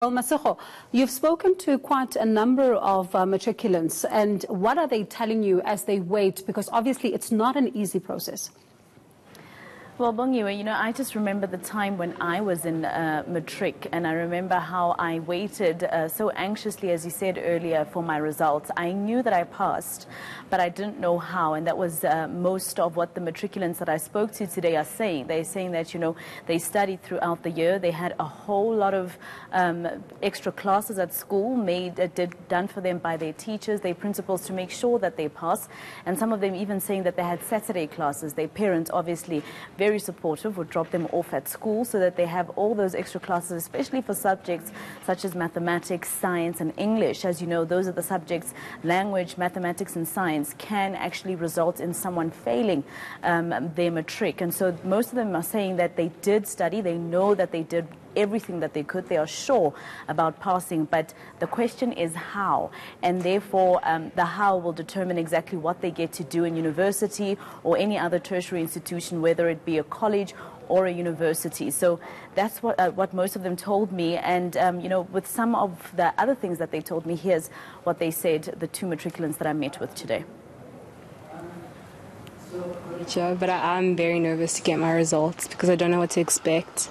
Well, Masego, you've spoken to quite a number of matriculants, and what are they telling you as they wait? Because obviously it's not an easy process. Well, Bongiwe, I just remember the time when I was in Matric, and I remember how I waited so anxiously, as you said earlier, for my results. I knew that I passed, but I didn't know how, and that was most of what the matriculants that I spoke to today are saying. They're saying that, they studied throughout the year. They had a whole lot of extra classes at school done for them by their teachers, their principals, to make sure that they pass. And some of them even saying that they had Saturday classes. Their parents, obviously, very supportive, would drop them off at school so that they have all those extra classes, especially for subjects such as mathematics, science and English. As you know, those are the subjects, language, mathematics and science, can actually result in someone failing their matric. And so most of them are saying that they did study, they know that they did everything that they could, they are sure about passing, but the question is how, and therefore the how will determine exactly what they get to do in university or any other tertiary institution, whether it be a college or a university. So that's what most of them told me, and with some of the other things that they told me, here's what they said, the two matriculants that I met with today. But I'm very nervous to get my results because I don't know what to expect.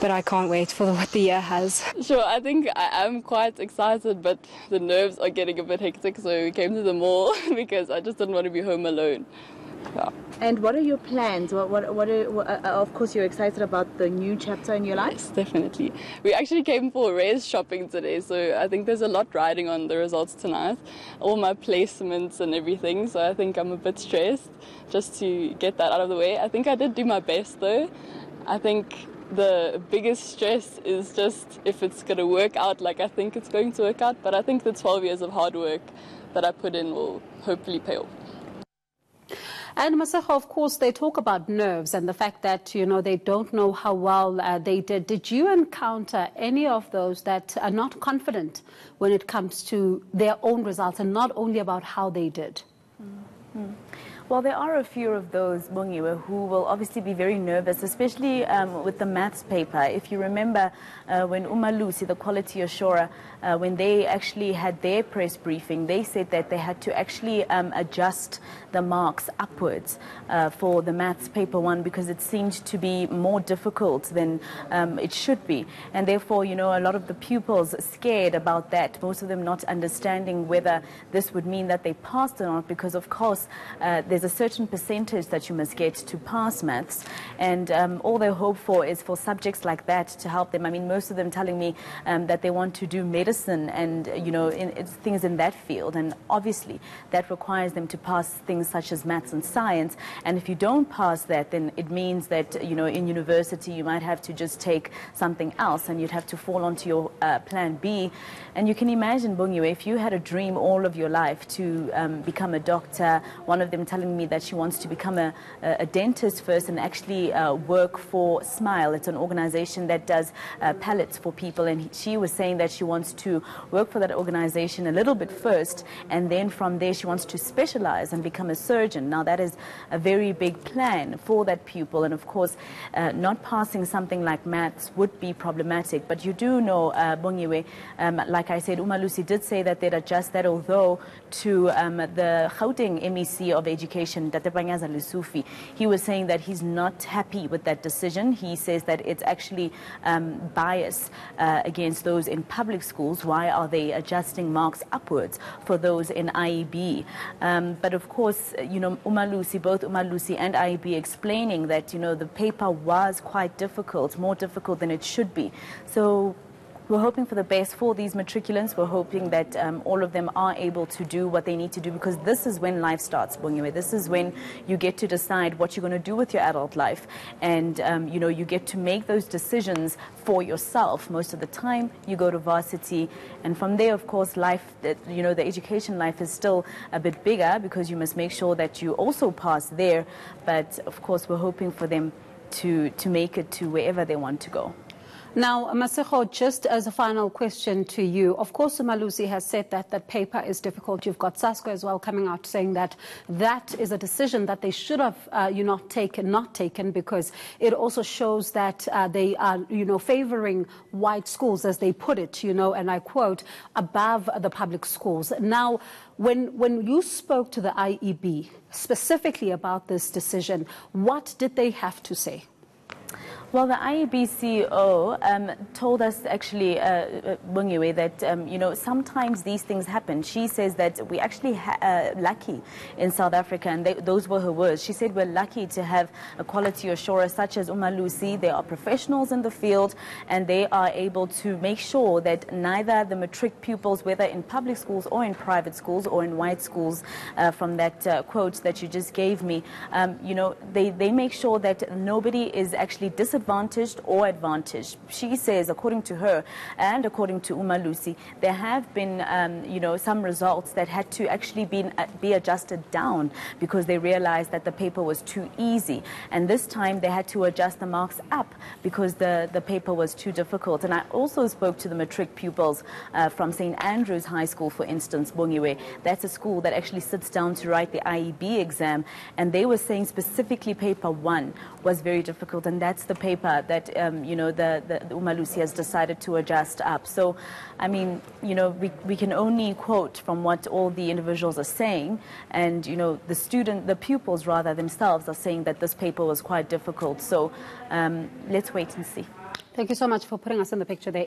But I can't wait for what the year has. Sure, I think I am quite excited, but the nerves are getting a bit hectic, so we came to the mall because I just didn't want to be home alone. Yeah. And what are your plans? Of course, you're excited about the new chapter in your life? Yes, definitely. We actually came for race shopping today, so I think there's a lot riding on the results tonight. All my placements and everything, so I think I'm a bit stressed just to get that out of the way. I think I did do my best, though. I think the biggest stress is just if it's going to work out like I think it's going to work out. But I think the 12 years of hard work that I put in will hopefully pay off. And Masego, of course, they talk about nerves and the fact that, they don't know how well they did. Did you encounter any of those that are not confident when it comes to their own results and not only about how they did? Mm-hmm. Well, there are a few of those, Bongiwe, who will obviously be very nervous, especially with the maths paper. If you remember when Umalusi, the quality assurer, when they actually had their press briefing, they said that they had to actually adjust the marks upwards for the maths paper one because it seemed to be more difficult than it should be. And therefore, a lot of the pupils scared about that, most of them not understanding whether this would mean that they passed or not, because, of course, there's a certain percentage that you must get to pass maths, and all they hope for is for subjects like that to help them. I mean, most of them telling me that they want to do medicine and, things in that field, and obviously that requires them to pass things such as maths and science, and if you don't pass that, then it means that, in university you might have to just take something else and you'd have to fall onto your plan B. And you can imagine, Bongiwe, if you had a dream all of your life to become a doctor, one of them telling me that she wants to become a dentist first and actually work for Smile. It's an organization that does pallets for people, and she was saying that she wants to work for that organization a little bit first, and then from there she wants to specialize and become a surgeon. Now that is a very big plan for that pupil, and of course not passing something like maths would be problematic. But you do know, Bongiwe, like I said, Umalusi did say that they'd adjust that, although to the Gauteng MEC of Education, Tatepanyaza Lesufi, he was saying that he's not happy with that decision. He says that it's actually bias against those in public schools. Why are they adjusting marks upwards for those in IEB? But of course, Umalusi, both Umalusi and IEB explaining that, the paper was quite difficult, more difficult than it should be. So we're hoping for the best for these matriculants. We're hoping that all of them are able to do what they need to do, because this is when life starts, Bongiwe. This is when you get to decide what you're going to do with your adult life. And, you get to make those decisions for yourself. Most of the time, you go to varsity. And from there, of course, life, the education life is still a bit bigger because you must make sure that you also pass there. But, of course, we're hoping for them to make it to wherever they want to go. Now, Masego, just as a final question to you, of course, Umalusi has said that that paper is difficult. You've got SASCO as well coming out saying that that is a decision that they should have, not taken, because it also shows that they are, favoring white schools, as they put it, and I quote, above the public schools. Now, when you spoke to the IEB specifically about this decision, what did they have to say? Well, the IEB CEO told us actually, Bungiwe, that, sometimes these things happen. She says that we actually lucky in South Africa, and those were her words. She said we're lucky to have a quality assurer such as Umalusi. They are professionals in the field, and they are able to make sure that neither the matric pupils, whether in public schools or in private schools or in white schools, from that quote that you just gave me, they make sure that nobody is actually disadvantaged or advantaged. She says, according to her and according to Umalusi, there have been, some results that had to actually be adjusted down because they realized that the paper was too easy. And this time they had to adjust the marks up because the paper was too difficult. And I also spoke to the matric pupils from St. Andrew's High School, for instance, Bongiwe. That's a school that actually sits down to write the IEB exam. And they were saying specifically paper 1 was very difficult. And that's the paper that, the Umalusi has decided to adjust up. So, I mean, we can only quote from what all the individuals are saying. And, the pupils rather themselves are saying that this paper was quite difficult. So let's wait and see. Thank you so much for putting us in the picture there.